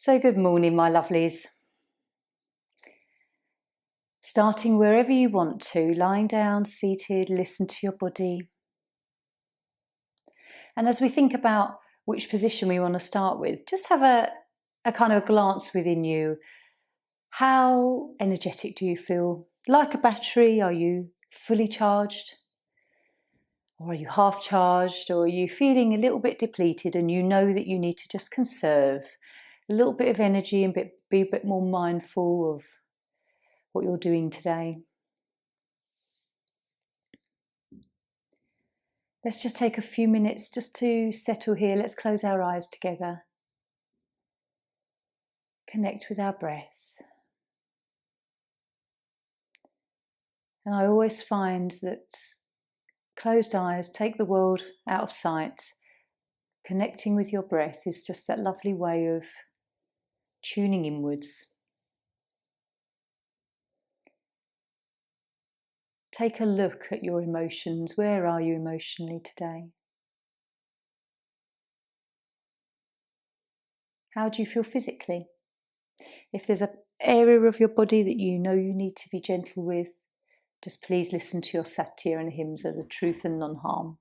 So good morning, my lovelies. Starting wherever you want to, lying down, seated, listen to your body. And as we think about which position we want to start with, just have a kind of glance within you. How energetic do you feel? Like a battery, are you fully charged? Or are you half charged? Or are you feeling a little bit depleted and you know that you need to just conserve a little bit of energy and be a bit more mindful of what you're doing today? Let's just take a few minutes just to settle here. Let's close our eyes together. Connect with our breath. And I always find that closed eyes take the world out of sight. Connecting with your breath is just that lovely way of tuning inwards. Take a look at your emotions. Where are you emotionally today? How do you feel physically? If there's an area of your body that you know you need to be gentle with, just please listen to your Satya and Ahimsa, the truth and non-harm.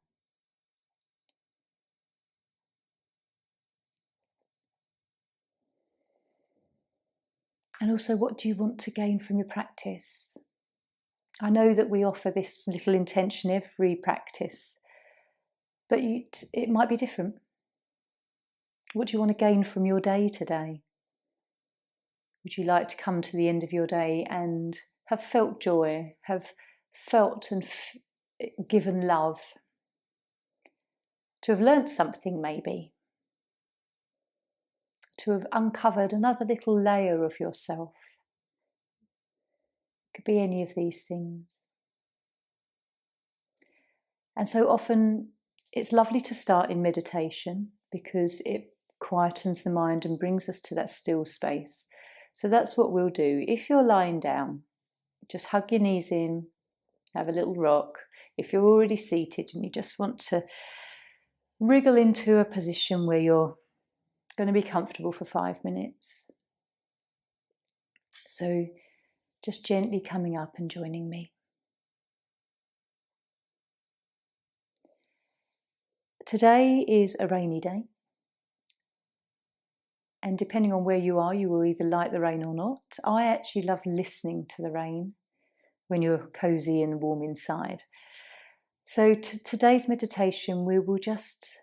And also, what do you want to gain from your practice? I know that we offer this little intention every practice, but it might be different. What do you want to gain from your day today? Would you like to come to the end of your day and have felt joy, have felt and given love, to have learnt something maybe, to have uncovered another little layer of yourself? It could be any of these things. And so often it's lovely to start in meditation because it quietens the mind and brings us to that still space. So that's what we'll do. If you're lying down, just hug your knees in, have a little rock. If you're already seated and you just want to wriggle into a position where you're going to be comfortable for 5 minutes. So just gently coming up and joining me. Today is a rainy day. And depending on where you are, you will either like the rain or not. I actually love listening to the rain when you're cozy and warm inside. So today's meditation, we will just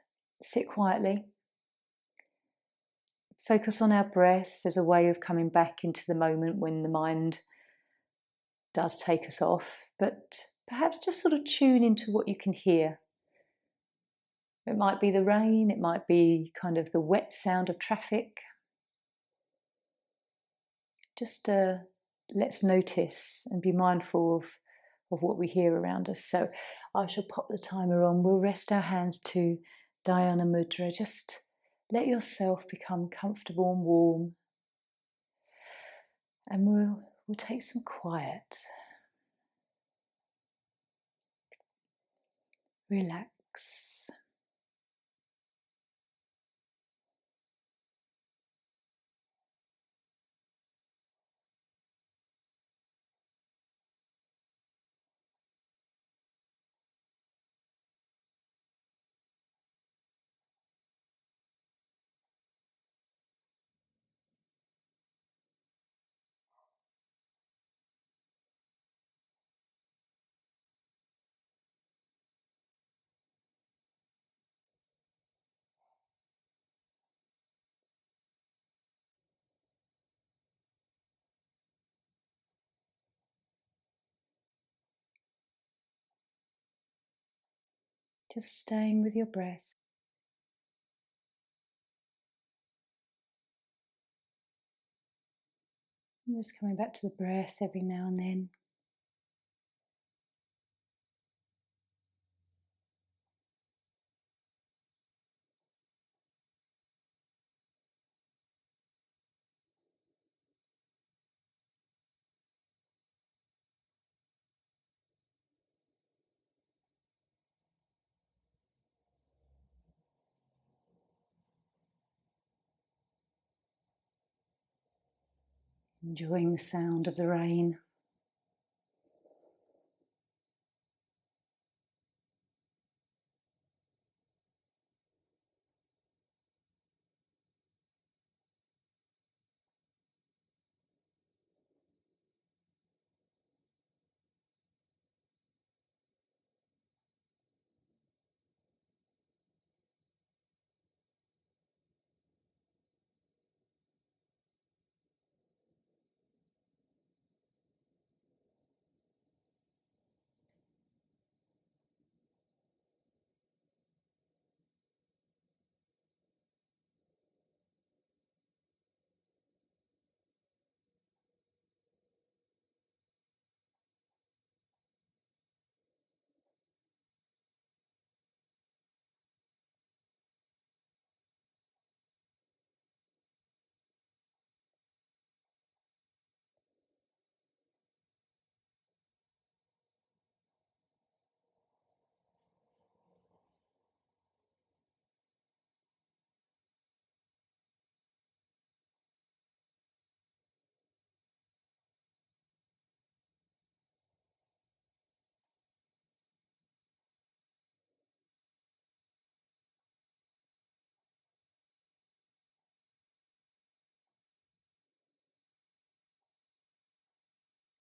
sit quietly, focus on our breath as a way of coming back into the moment when the mind does take us off, but perhaps just sort of tune into what you can hear. It might be the rain, it might be kind of the wet sound of traffic. Just let's notice and be mindful of what we hear around us. So I shall pop the timer on. We'll rest our hands to Dhyana Mudra. Just let yourself become comfortable and warm. And we'll take some quiet. Relax. Just staying with your breath. And just coming back to the breath every now and then. Enjoying the sound of the rain.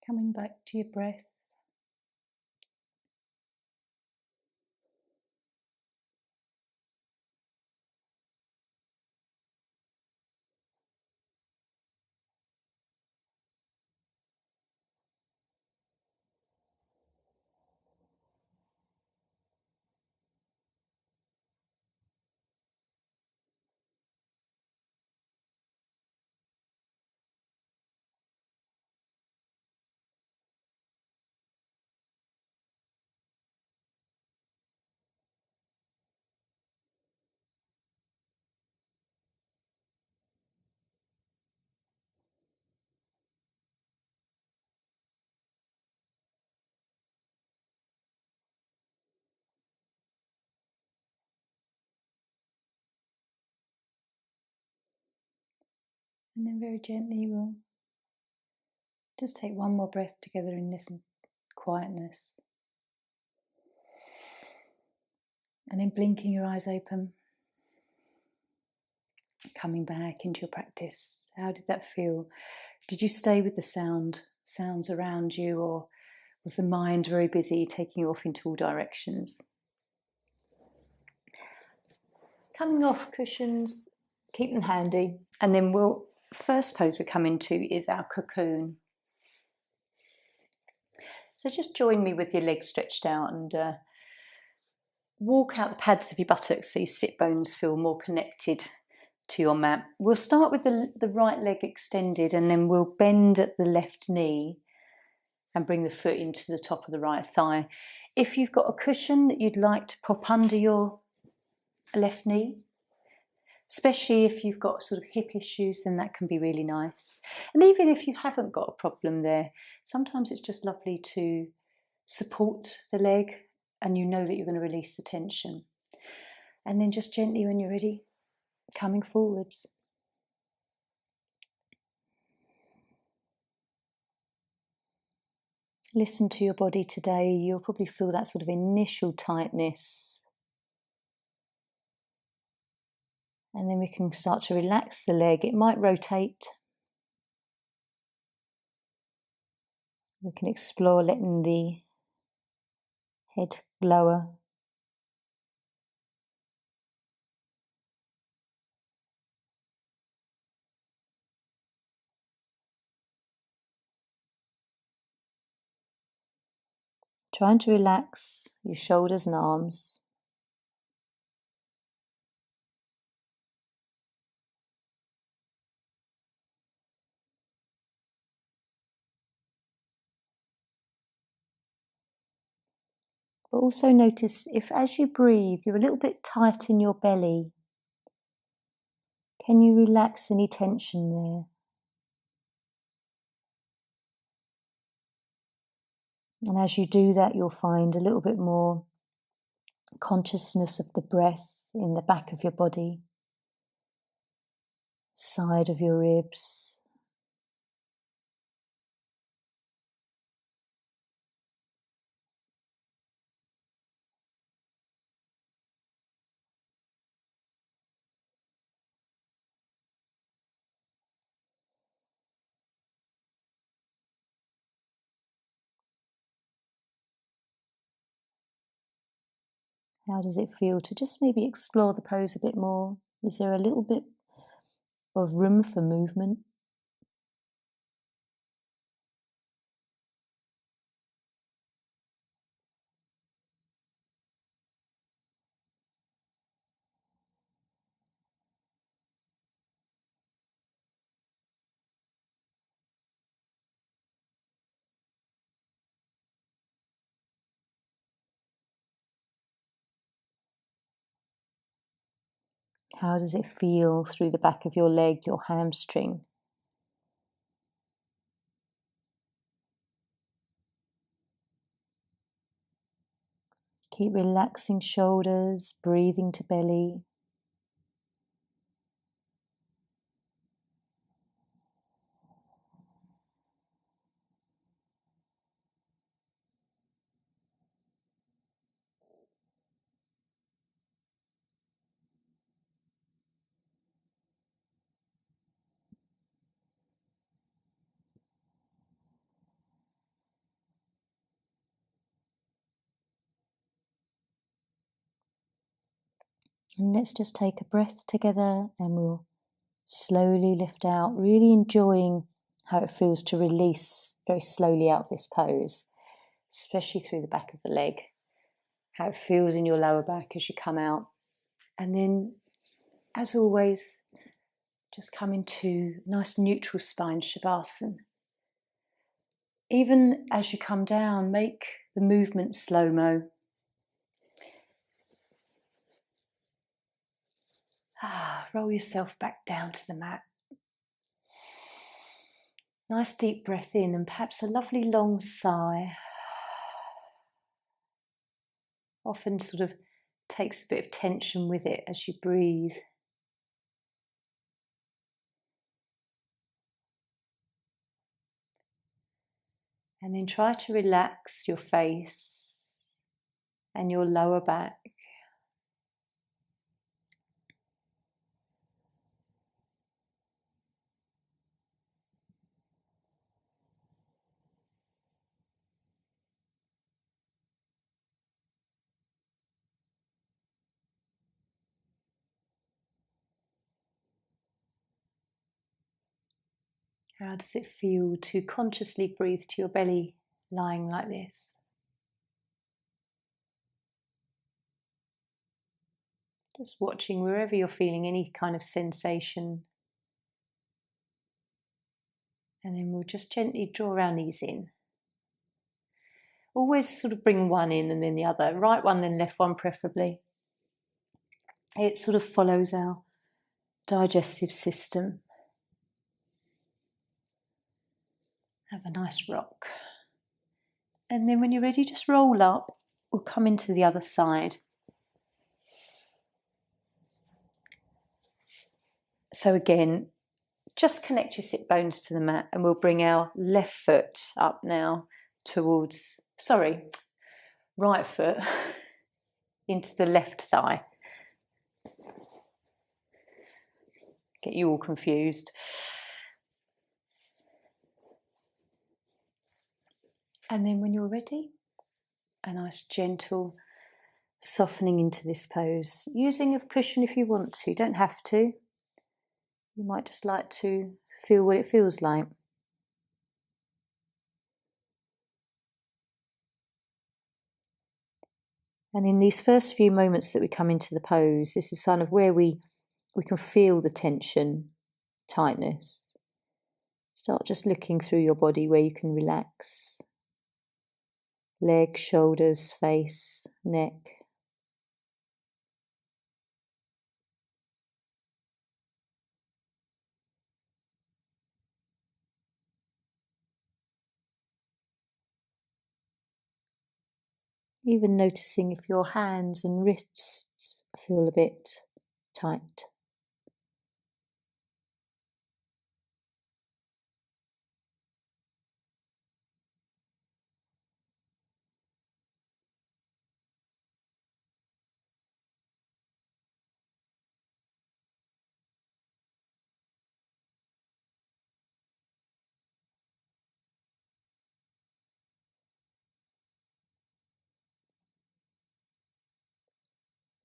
Coming back to your breath. And then very gently we'll just take one more breath together in this quietness. And then blinking your eyes open. Coming back into your practice. How did that feel? Did you stay with the sounds around you, or was the mind very busy taking you off into all directions? Coming off cushions, keep them handy. And then first pose we come into is our cocoon. So just join me with your legs stretched out and walk out the pads of your buttocks so your sit bones feel more connected to your mat. We'll start with the right leg extended, and then we'll bend at the left knee and bring the foot into the top of the right thigh. If you've got a cushion that you'd like to pop under your left knee, especially if you've got sort of hip issues, then that can be really nice. And even if you haven't got a problem there, sometimes it's just lovely to support the leg and you know that you're going to release the tension. And then just gently, when you're ready, coming forwards. Listen to your body today. You'll probably feel that sort of initial tightness. And then we can start to relax the leg. It might rotate. We can explore letting the head lower. Trying to relax your shoulders and arms. But also notice if as you breathe, you're a little bit tight in your belly. Can you relax any tension there? And as you do that, you'll find a little bit more consciousness of the breath in the back of your body, side of your ribs, How does it feel to just maybe explore the pose a bit more? Is there a little bit of room for movement? How does it feel through the back of your leg, your hamstring? Keep relaxing shoulders, breathing to belly. And let's just take a breath together and we'll slowly lift out, really enjoying how it feels to release very slowly out of this pose, especially through the back of the leg, how it feels in your lower back as you come out. And then, as always, just come into nice neutral spine Shavasana. Even as you come down, make the movement slow-mo. Roll yourself back down to the mat. Nice deep breath in and perhaps a lovely long sigh. Often sort of takes a bit of tension with it as you breathe. And then try to relax your face and your lower back. How does it feel to consciously breathe to your belly lying like this? Just watching wherever you're feeling any kind of sensation. And then we'll just gently draw our knees in. Always sort of bring one in and then the other. Right one, then left one preferably. It sort of follows our digestive system. Have a nice rock. And then when you're ready, just roll up. We'll come into the other side. So again, just connect your sit bones to the mat and we'll bring our left foot up now towards, right foot into the left thigh. Get you all confused. And then when you're ready, a nice gentle softening into this pose, using a cushion if you want to, you don't have to. You might just like to feel what it feels like. And in these first few moments that we come into the pose, this is kind of where we can feel the tension, tightness. Start just looking through your body where you can relax. Legs, shoulders, face, neck. Even noticing if your hands and wrists feel a bit tight.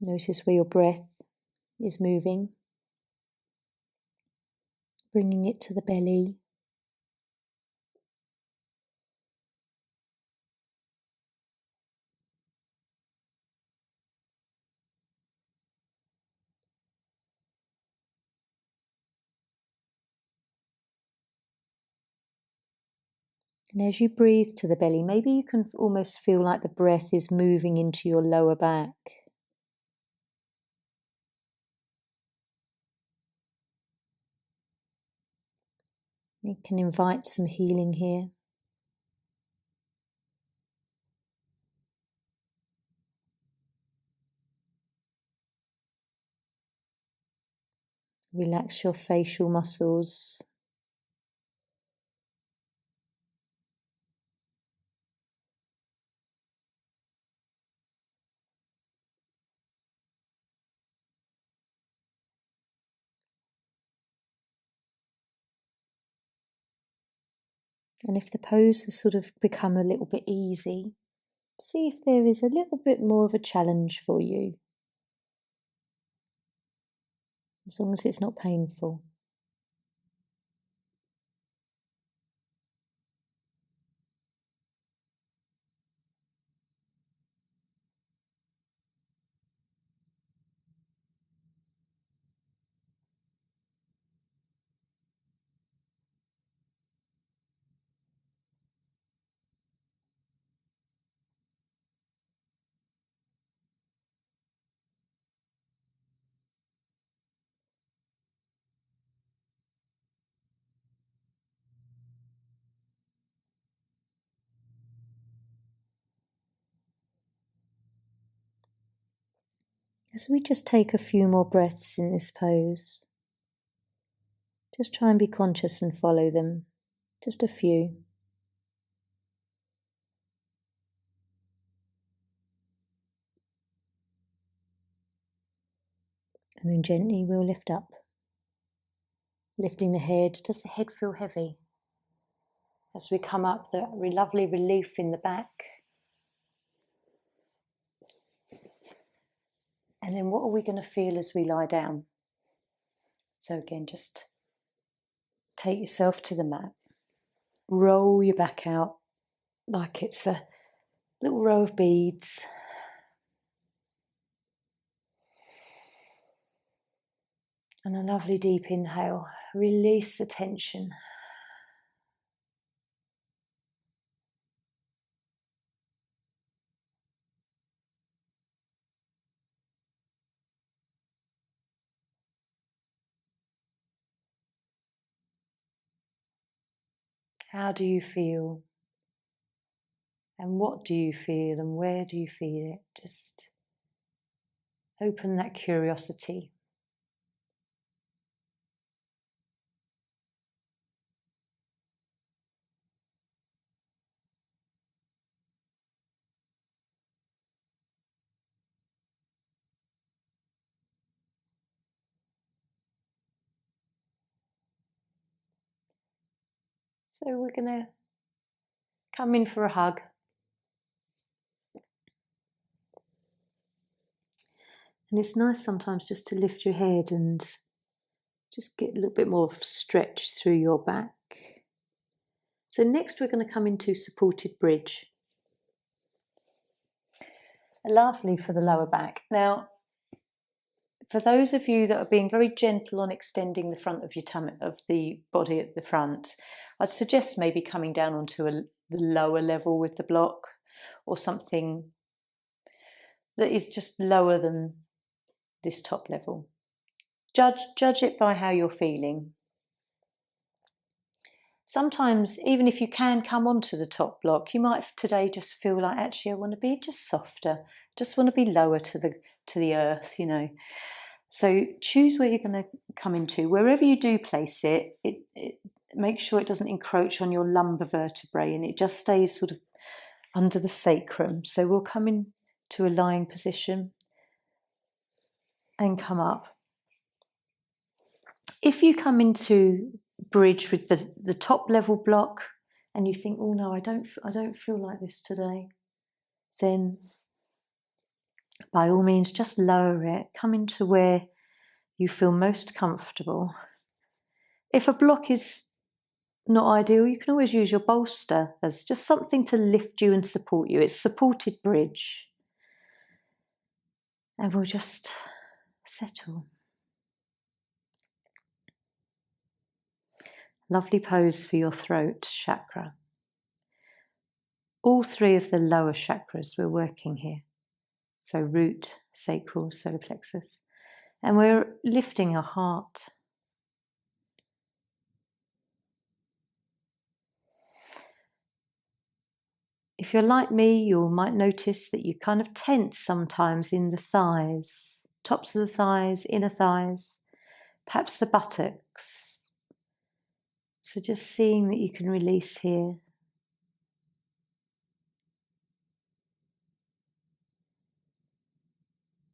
Notice where your breath is moving, bringing it to the belly. And as you breathe to the belly, maybe you can almost feel like the breath is moving into your lower back. You can invite some healing here. Relax your facial muscles. And if the pose has sort of become a little bit easy, see if there is a little bit more of a challenge for you, as long as it's not painful. As we just take a few more breaths in this pose, just try and be conscious and follow them. Just a few. And then gently we'll lift up. Lifting the head. Does the head feel heavy? As we come up, the lovely relief in the back. And then what are we going to feel as we lie down? So again, just take yourself to the mat. Roll your back out like it's a little row of beads. And a lovely deep inhale. Release the tension. How do you feel? And what do you feel? And where do you feel it? Just open that curiosity. So we're going to come in for a hug. And it's nice sometimes just to lift your head and just get a little bit more stretch through your back. So next we're going to come into supported bridge. Lovely for the lower back. Now, for those of you that are being very gentle on extending the front of your tummy, of the body at the front, I'd suggest maybe coming down onto the lower level with the block, or something that is just lower than this top level. Judge it by how you're feeling. Sometimes, even if you can come onto the top block, you might today just feel like, actually, I want to be just softer, just want to be lower to the earth, you know. So choose where you're going to come into. Wherever you do place it, make sure it doesn't encroach on your lumbar vertebrae, and it just stays sort of under the sacrum. So we'll come into a lying position and come up. If you come into bridge with the top level block and you think, oh no, I don't feel like this today, then by all means, just lower it. Come into where you feel most comfortable. If a block is not ideal, you can always use your bolster as just something to lift you and support you. It's supported bridge. And we'll just settle. Lovely pose for your throat chakra. All three of the lower chakras we're working here. So root, sacral, solar plexus. And we're lifting our heart. If you're like me, you might notice that you kind of tense sometimes in the thighs, tops of the thighs, inner thighs, perhaps the buttocks. So just seeing that you can release here.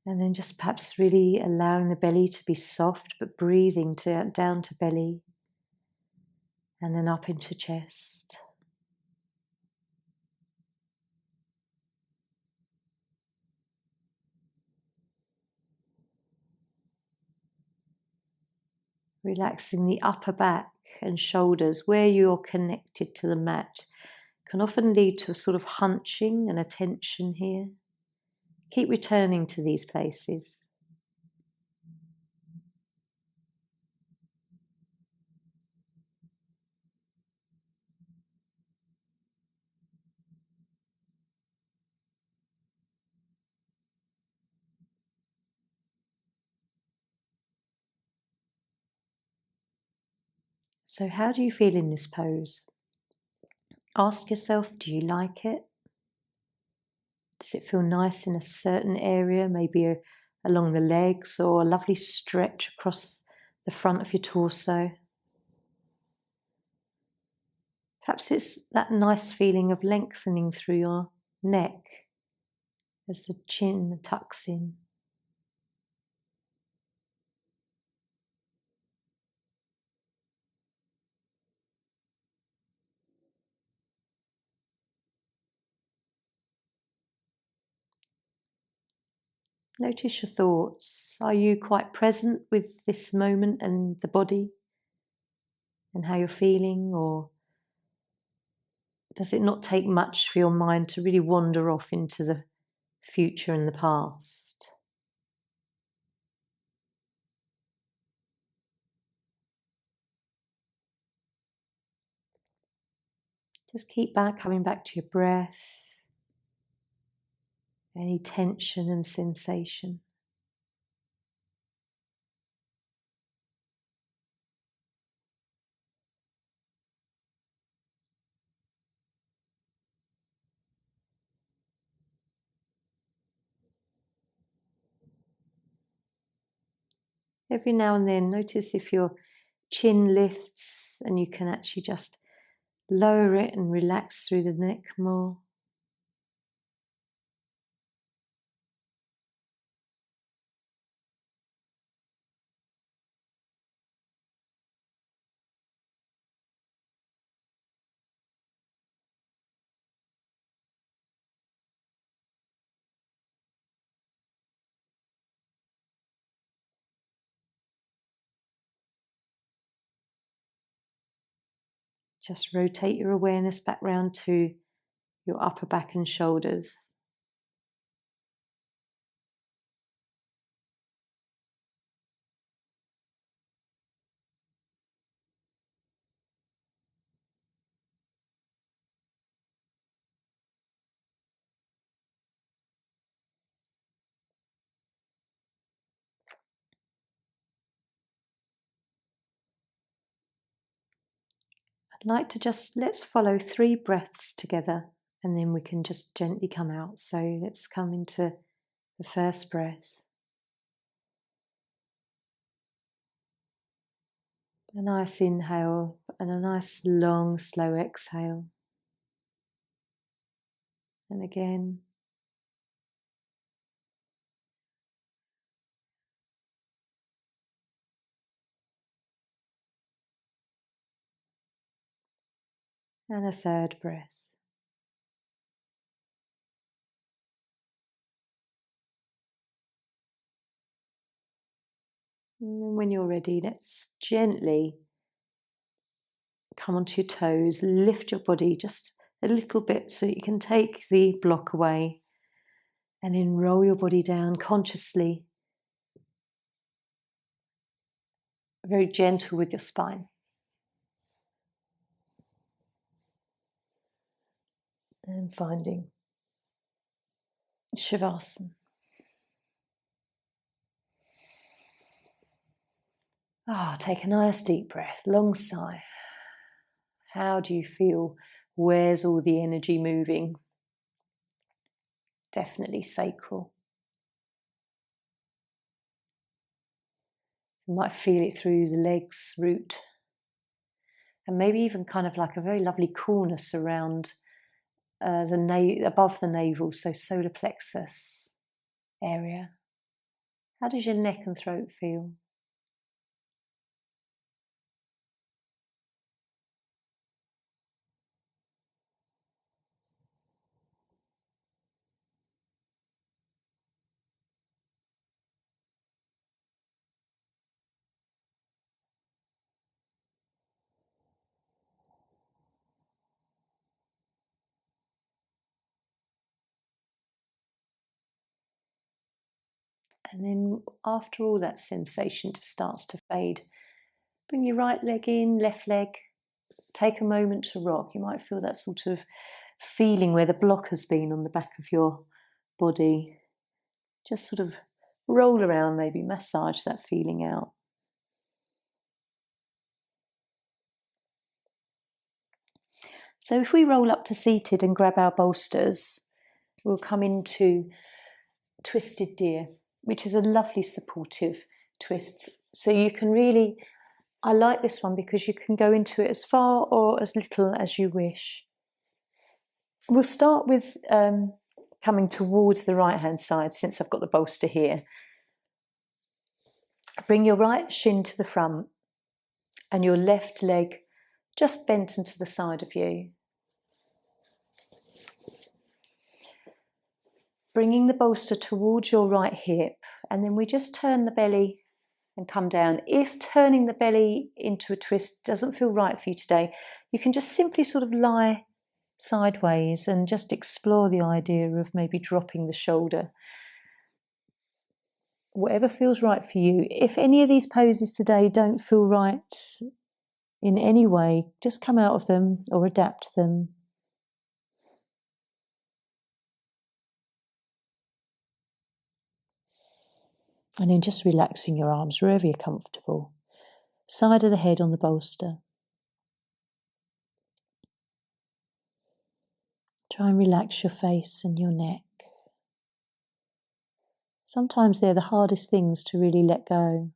And then just perhaps really allowing the belly to be soft, but breathing down to belly and then up into chest. Relaxing the upper back and shoulders where you're connected to the mat can often lead to a sort of hunching and a tension here. Keep returning to these places. So how do you feel in this pose? Ask yourself, do you like it? Does it feel nice in a certain area, maybe along the legs, or a lovely stretch across the front of your torso? Perhaps it's that nice feeling of lengthening through your neck as the chin tucks in. Notice your thoughts. Are you quite present with this moment and the body and how you're feeling, or does it not take much for your mind to really wander off into the future and the past? Just keep coming back to your breath, any tension and sensation. Every now and then, notice if your chin lifts and you can actually just lower it and relax through the neck more. Just rotate your awareness back round to your upper back and shoulders. I'd like to let's follow 3 breaths together and then we can just gently come out. So let's come into the first breath. A nice inhale and a nice long, slow exhale. And again. And a third breath. And then when you're ready, let's gently come onto your toes, lift your body just a little bit so you can take the block away, and then roll your body down consciously, very gentle with your spine. And finding Shavasana. Take a nice deep breath, long sigh. How do you feel? Where's all the energy moving? Definitely sacral. You might feel it through the legs, root, and maybe even kind of like a very lovely coolness around above the navel, so solar plexus area. How does your neck and throat feel? And then after all that sensation just starts to fade, bring your right leg in, left leg, take a moment to rock. You might feel that sort of feeling where the block has been on the back of your body. Just sort of roll around, maybe massage that feeling out. So if we roll up to seated and grab our bolsters, we'll come into Twisted Deer, which is a lovely supportive twist. So you can really, I like this one because you can go into it as far or as little as you wish. We'll start with coming towards the right hand side, since I've got the bolster here. Bring your right shin to the front and your left leg just bent into the side of you. Bringing the bolster towards your right hip, and then we just turn the belly and come down. If turning the belly into a twist doesn't feel right for you today, you can just simply sort of lie sideways and just explore the idea of maybe dropping the shoulder. Whatever feels right for you. If any of these poses today don't feel right in any way, just come out of them or adapt them. And then just relaxing your arms wherever you're comfortable. Side of the head on the bolster. Try and relax your face and your neck. Sometimes they're the hardest things to really let go.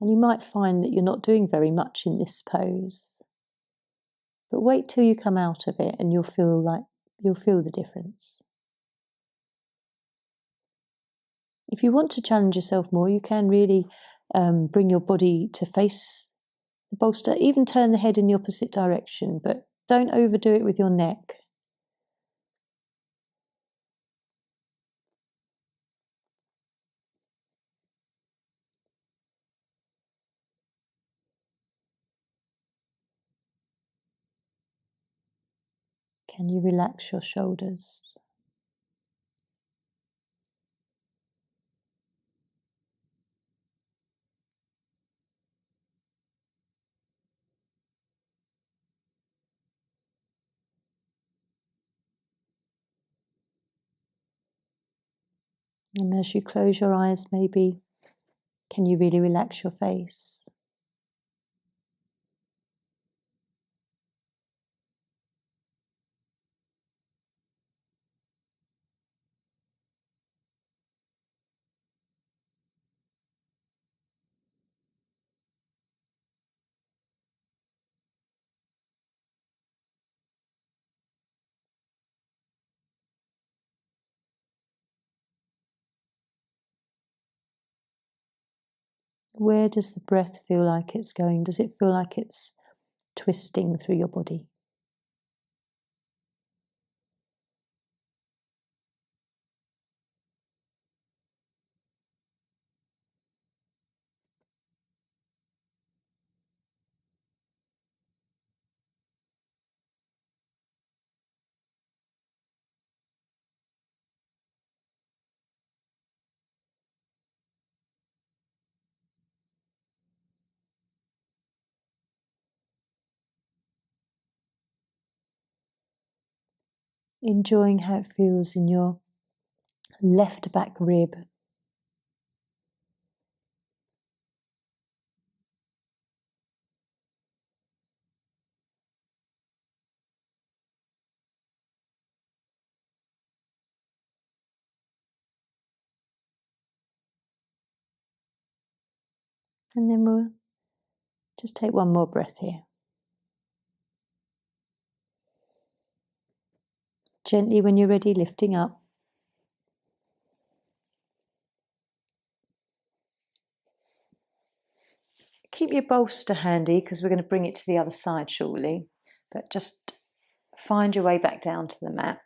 And you might find that you're not doing very much in this pose. But wait till you come out of it and you'll feel the difference. If you want to challenge yourself more, you can really bring your body to face the bolster, even turn the head in the opposite direction, but don't overdo it with your neck. Can you relax your shoulders? And as you close your eyes, maybe, can you really relax your face? Where does the breath feel like it's going? Does it feel like it's twisting through your body? Enjoying how it feels in your left back rib. And then we'll just take one more breath here. Gently, when you're ready, lifting up. Keep your bolster handy because we're going to bring it to the other side shortly, but just find your way back down to the mat.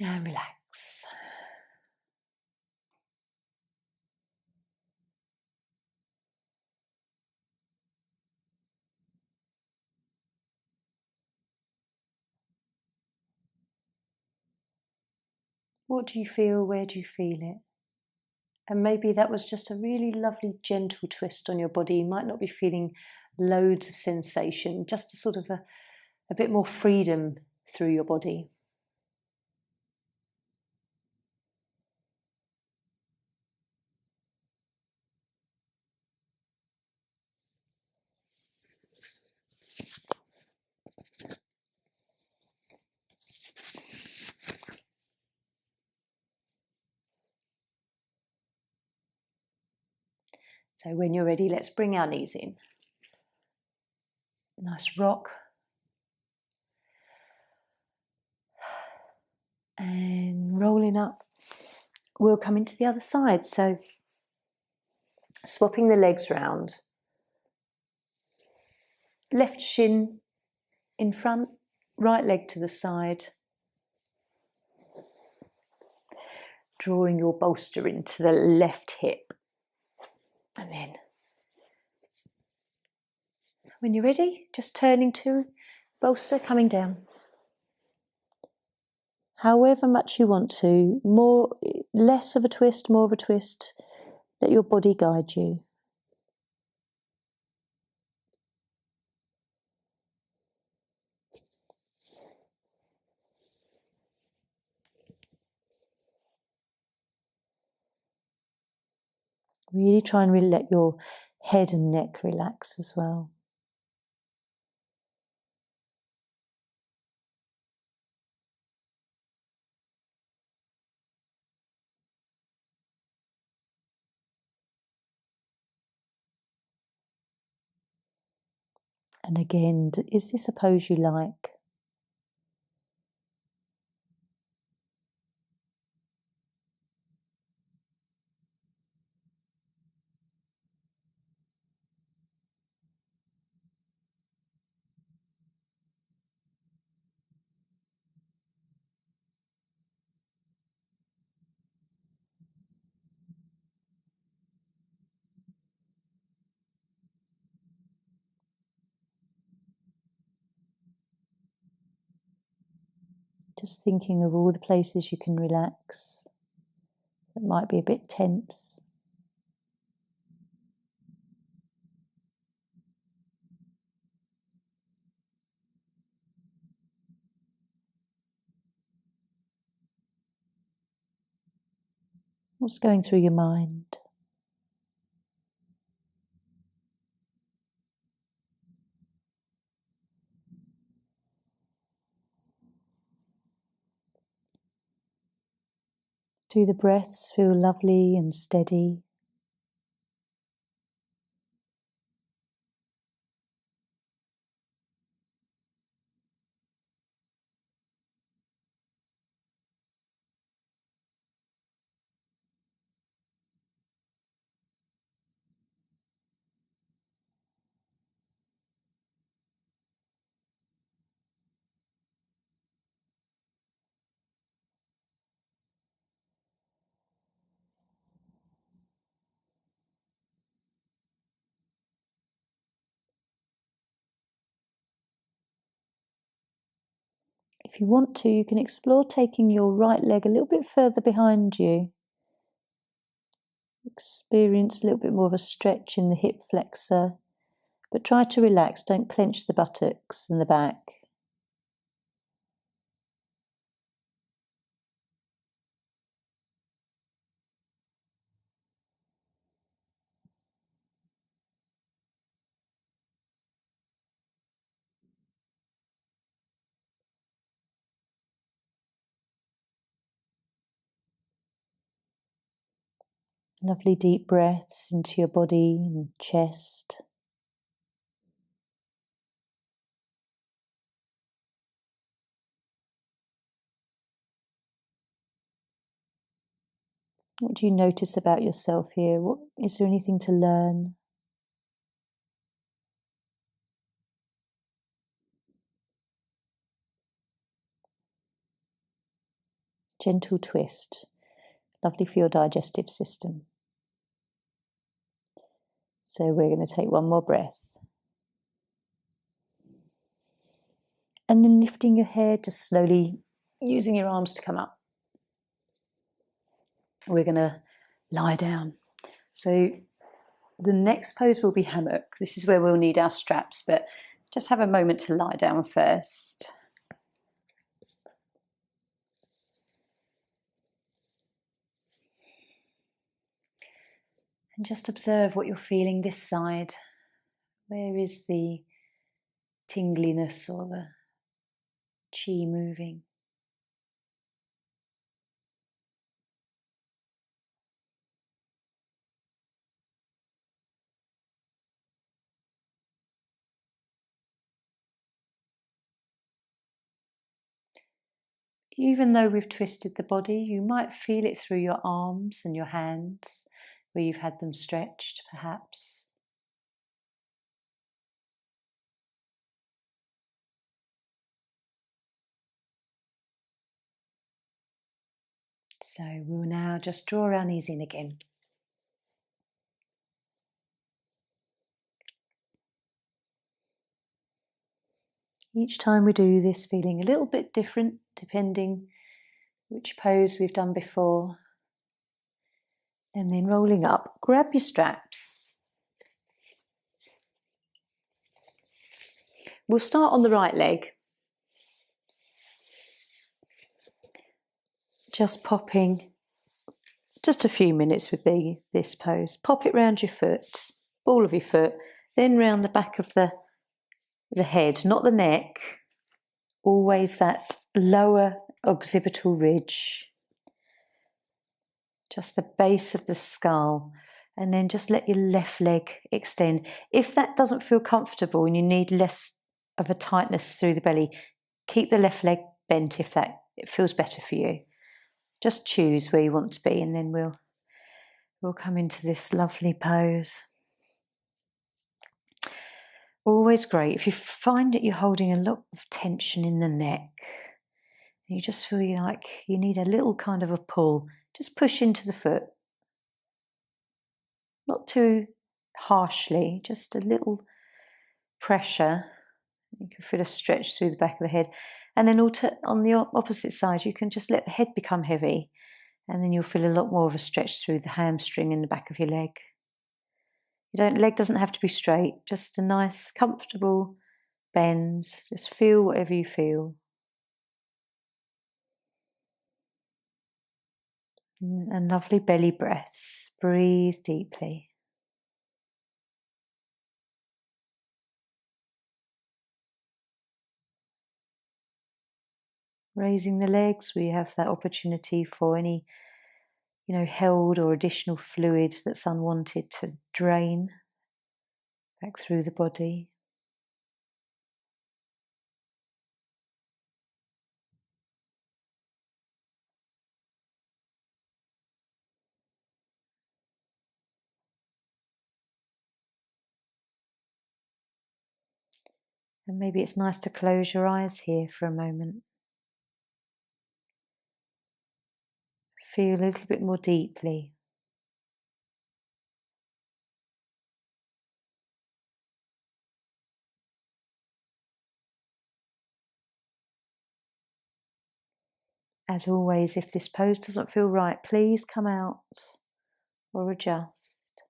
And relax. What do you feel? Where do you feel it? And maybe that was just a really lovely, gentle twist on your body. You might not be feeling loads of sensation, just a sort of a bit more freedom through your body. So when you're ready, let's bring our knees in. Nice rock. And rolling up, we'll come into the other side. So swapping the legs round. Left shin in front, right leg to the side. Drawing your bolster into the left hip. And then, when you're ready, just turning to bolster, coming down. However much you want to, less of a twist, more of a twist. Let your body guide you. Really try and really let your head and neck relax as well. And again, is this a pose you like? Just thinking of all the places you can relax that might be a bit tense. What's going through your mind? Do the breaths feel lovely and steady? If you want to, you can explore taking your right leg a little bit further behind you. Experience a little bit more of a stretch in the hip flexor, but try to relax, don't clench the buttocks and the back. Lovely deep breaths into your body and chest. What do you notice about yourself here? Is there anything to learn? Gentle twist. Lovely for your digestive system. So we're going to take one more breath. And then lifting your head, just slowly using your arms to come up. We're going to lie down. So the next pose will be hammock. This is where we'll need our straps, but just have a moment to lie down first. And just observe what you're feeling this side. Where is the tingliness or the chi moving? Even though we've twisted the body, you might feel it through your arms and your hands, where you've had them stretched, perhaps. So we'll now just draw our knees in again. Each time we do this, feeling a little bit different, depending which pose we've done before. And then rolling up, grab your straps. We'll start on the right leg. Just popping just a few minutes with this pose. Pop it round your foot, ball of your foot, then round the back of the head, not the neck. Always that lower occipital ridge. Just the base of the skull. And then just let your left leg extend. If that doesn't feel comfortable and you need less of a tightness through the belly, keep the left leg bent if it feels better for you. Just choose where you want to be, and then we'll come into this lovely pose. Always great if you find that you're holding a lot of tension in the neck and you just feel like you need a little kind of a pull. Just push into the foot. Not too harshly, just a little pressure. You can feel a stretch through the back of the head. And then on the opposite side, you can just let the head become heavy, and then you'll feel a lot more of a stretch through the hamstring in the back of your leg. Leg doesn't have to be straight, just a nice, comfortable bend. Just feel whatever you feel. And lovely belly breaths. Breathe deeply. Raising the legs, we have that opportunity for any, held or additional fluid that's unwanted to drain back through the body. And maybe it's nice to close your eyes here for a moment. Feel a little bit more deeply. As always, if this pose doesn't feel right, please come out or adjust.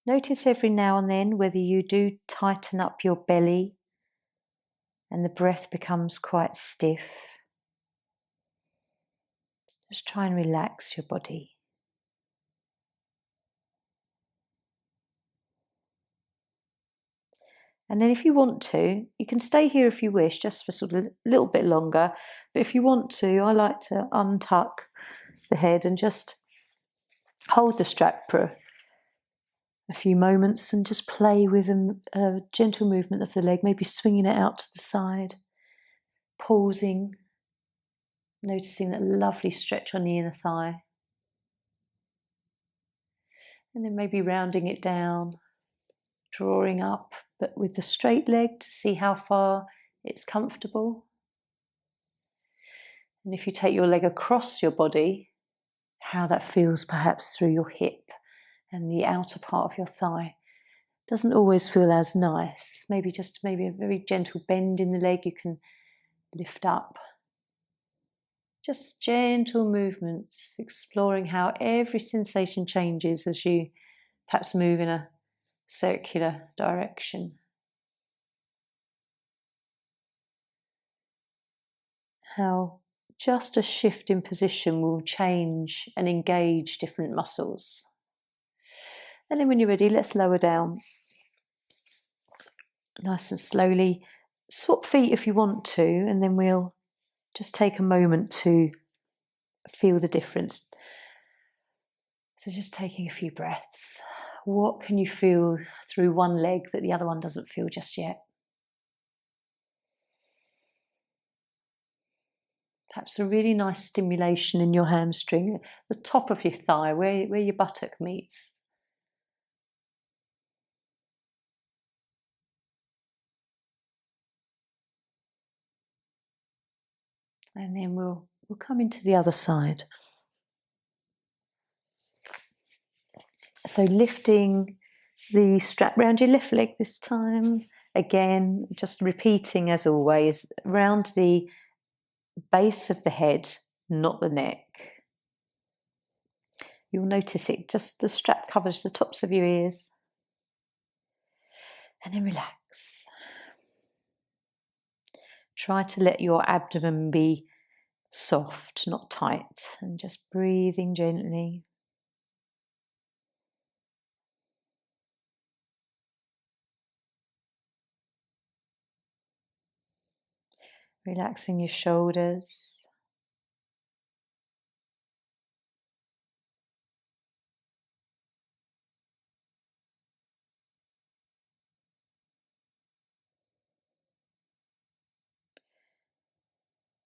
Notice every now and then whether you do tighten up your belly and the breath becomes quite stiff. Just try and relax your body. And then if you want to, you can stay here if you wish, just for sort of a little bit longer. But if you want to, I like to untuck the head and just hold the strap for a few moments and just play with a gentle movement of the leg, maybe swinging it out to the side, pausing, noticing that lovely stretch on the inner thigh. And then maybe rounding it down, drawing up, but with the straight leg to see how far it's comfortable. And if you take your leg across your body, how that feels perhaps through your hip and the outer part of your thigh. Doesn't always feel as nice. Maybe a very gentle bend in the leg you can lift up. Just gentle movements, exploring how every sensation changes as you perhaps move in a circular direction. How just a shift in position will change and engage different muscles. And then when you're ready, let's lower down. Nice and slowly. Swap feet if you want to, and then we'll just take a moment to feel the difference. So just taking a few breaths. What can you feel through one leg that the other one doesn't feel just yet? Perhaps a really nice stimulation in your hamstring, the top of your thigh, where your buttock meets. And then we'll come into the other side. So lifting the strap round your left leg this time. Again, just repeating as always, round the base of the head, not the neck. You'll notice it, just the strap covers the tops of your ears. And then relax. Try to let your abdomen be soft, not tight, and just breathing gently. Relaxing your shoulders.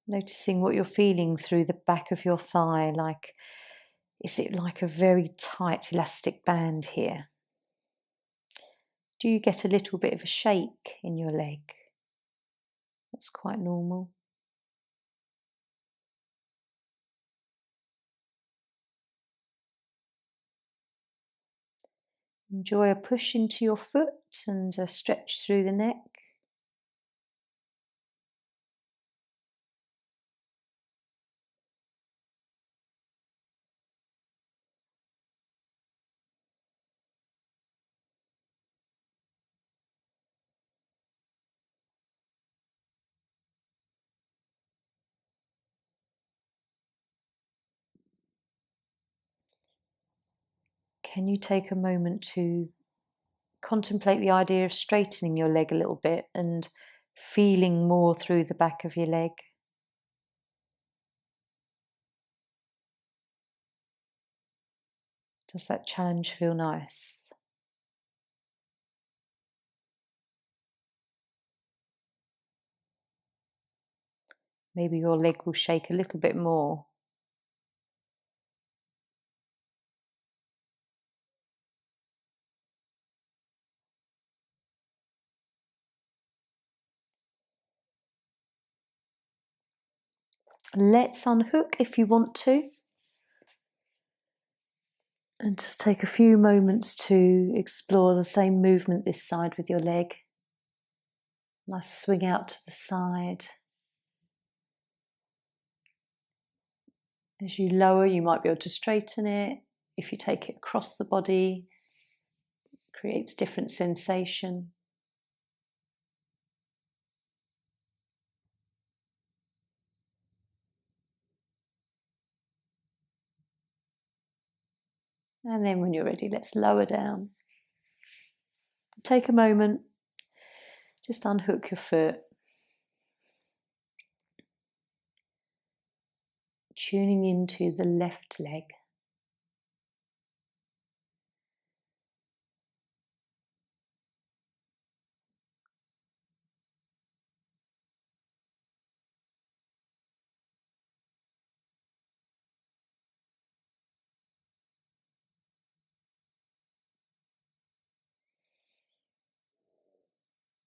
Noticing what you're feeling through the back of your thigh, is it like a very tight elastic band here? Do you get a little bit of a shake in your leg? That's quite normal. Enjoy a push into your foot and a stretch through the neck. Can you take a moment to contemplate the idea of straightening your leg a little bit and feeling more through the back of your leg? Does that challenge feel nice? Maybe your leg will shake a little bit more. Let's unhook if you want to. And just take a few moments to explore the same movement this side with your leg. Nice swing out to the side. As you lower, you might be able to straighten it. If you take it across the body, it creates different sensation. And then when you're ready, let's lower down. Take a moment, just unhook your foot. Tuning into the left leg.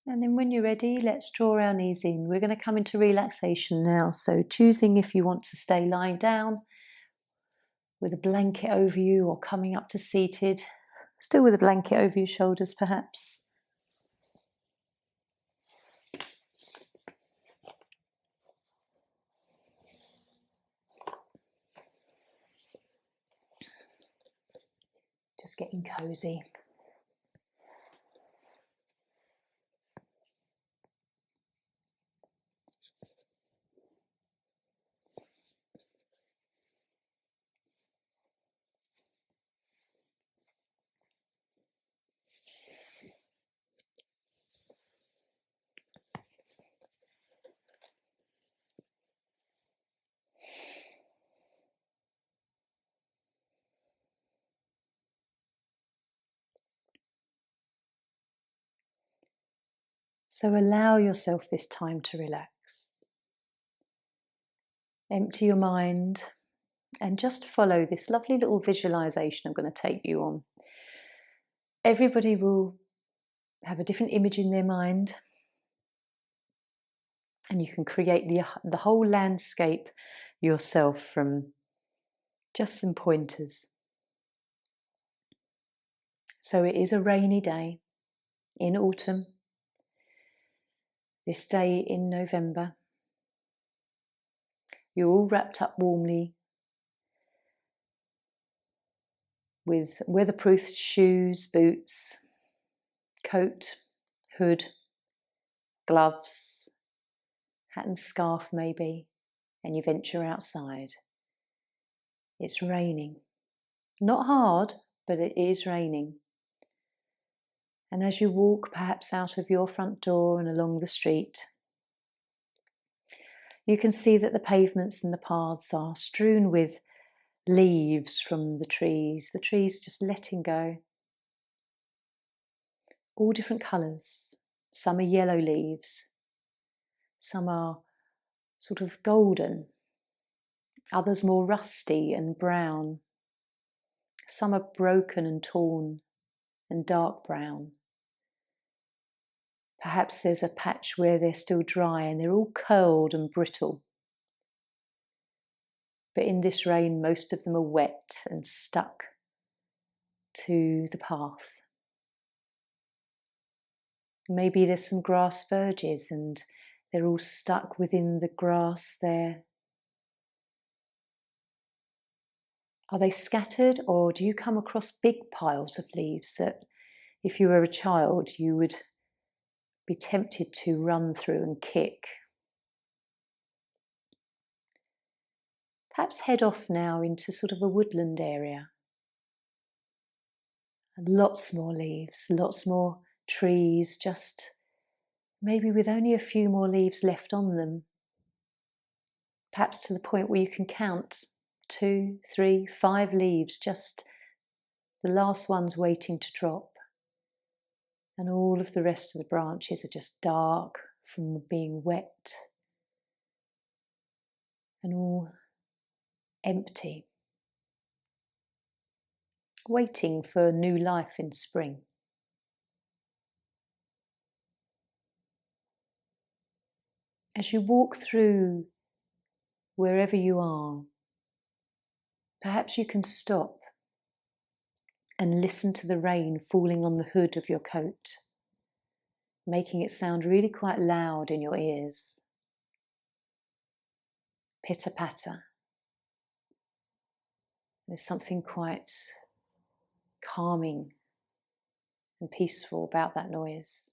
And then when you're ready, let's draw our knees in. We're going to come into relaxation now. So choosing if you want to stay lying down with a blanket over you or coming up to seated, still with a blanket over your shoulders perhaps. Just getting cozy. So allow yourself this time to relax. Empty your mind and just follow this lovely little visualization I'm going to take you on. Everybody will have a different image in their mind, and you can create the whole landscape yourself from just some pointers. So it is a rainy day in autumn, this day in November. You're all wrapped up warmly with weatherproof shoes, boots, coat, hood, gloves, hat and scarf maybe, and you venture outside. It's raining. Not hard, but it is raining. And as you walk perhaps out of your front door and along the street, you can see that the pavements and the paths are strewn with leaves from the trees just letting go. All different colours. Some are yellow leaves, some are sort of golden, others more rusty and brown. Some are broken and torn and dark brown. Perhaps there's a patch where they're still dry and they're all curled and brittle. But in this rain, most of them are wet and stuck to the path. Maybe there's some grass verges and they're all stuck within the grass there. Are they scattered, or do you come across big piles of leaves that if you were a child you would be tempted to run through and kick? Perhaps head off now into sort of a woodland area. And lots more leaves, lots more trees, just maybe with only a few more leaves left on them. Perhaps to the point where you can count 2, 3, 5 leaves, just the last ones waiting to drop. And all of the rest of the branches are just dark from being wet and all empty, waiting for new life in spring. As you walk through wherever you are, perhaps you can stop and listen to the rain falling on the hood of your coat, making it sound really quite loud in your ears. Pitter patter. There's something quite calming and peaceful about that noise.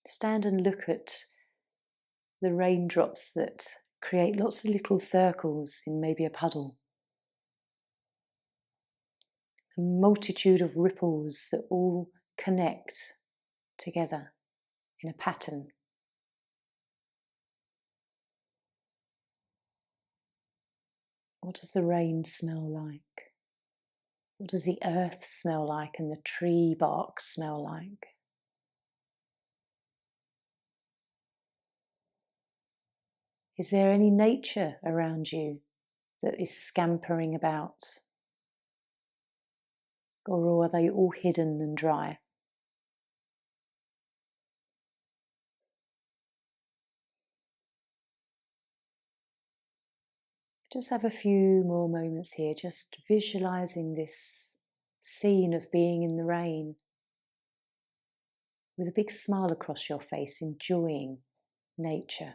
Stand and look at the raindrops that create lots of little circles in maybe a puddle. A multitude of ripples that all connect together in a pattern. What does the rain smell like? What does the earth smell like and the tree bark smell like? Is there any nature around you that is scampering about? Or are they all hidden and dry? Just have a few more moments here, just visualizing this scene of being in the rain with a big smile across your face, enjoying nature.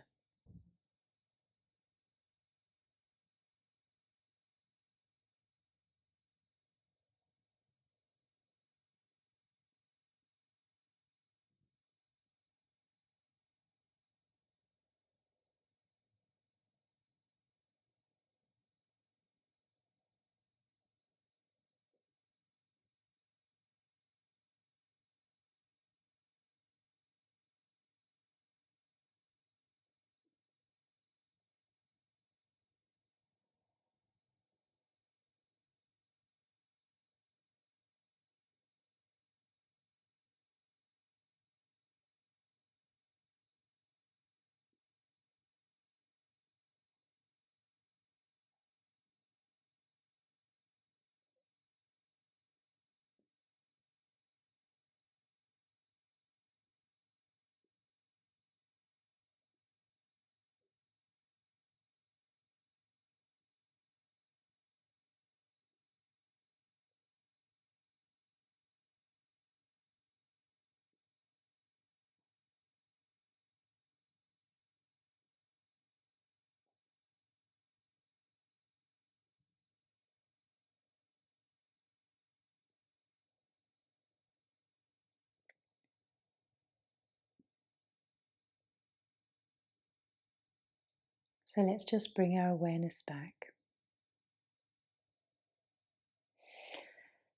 So let's just bring our awareness back.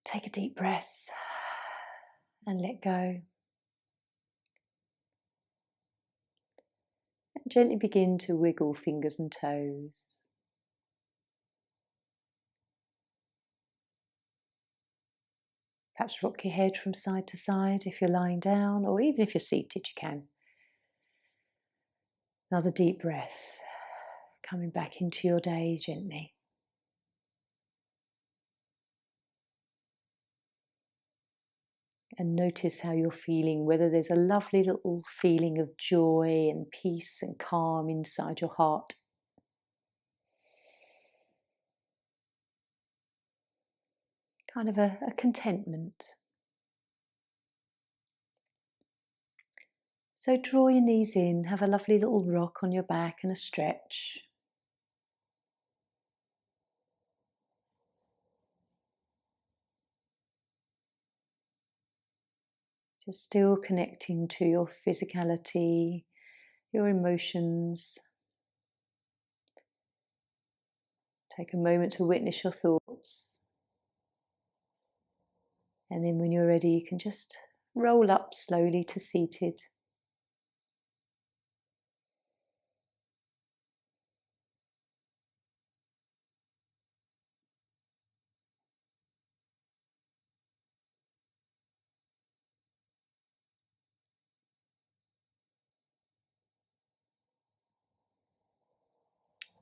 Take a deep breath and let go. And gently begin to wiggle fingers and toes. Perhaps rock your head from side to side if you're lying down, or even if you're seated, you can. Another deep breath, coming back into your day gently. And notice how you're feeling, whether there's a lovely little feeling of joy and peace and calm inside your heart. Kind of a contentment. So draw your knees in, have a lovely little rock on your back and a stretch. Just still connecting to your physicality, your emotions. Take a moment to witness your thoughts. And then when you're ready, you can just roll up slowly to seated.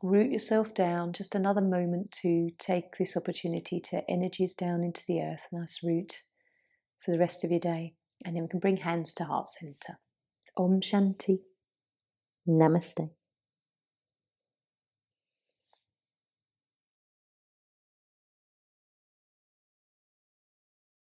Root yourself down, just another moment to take this opportunity to energies down into the earth, nice root for the rest of your day. And then we can bring hands to heart center. Om Shanti. Namaste.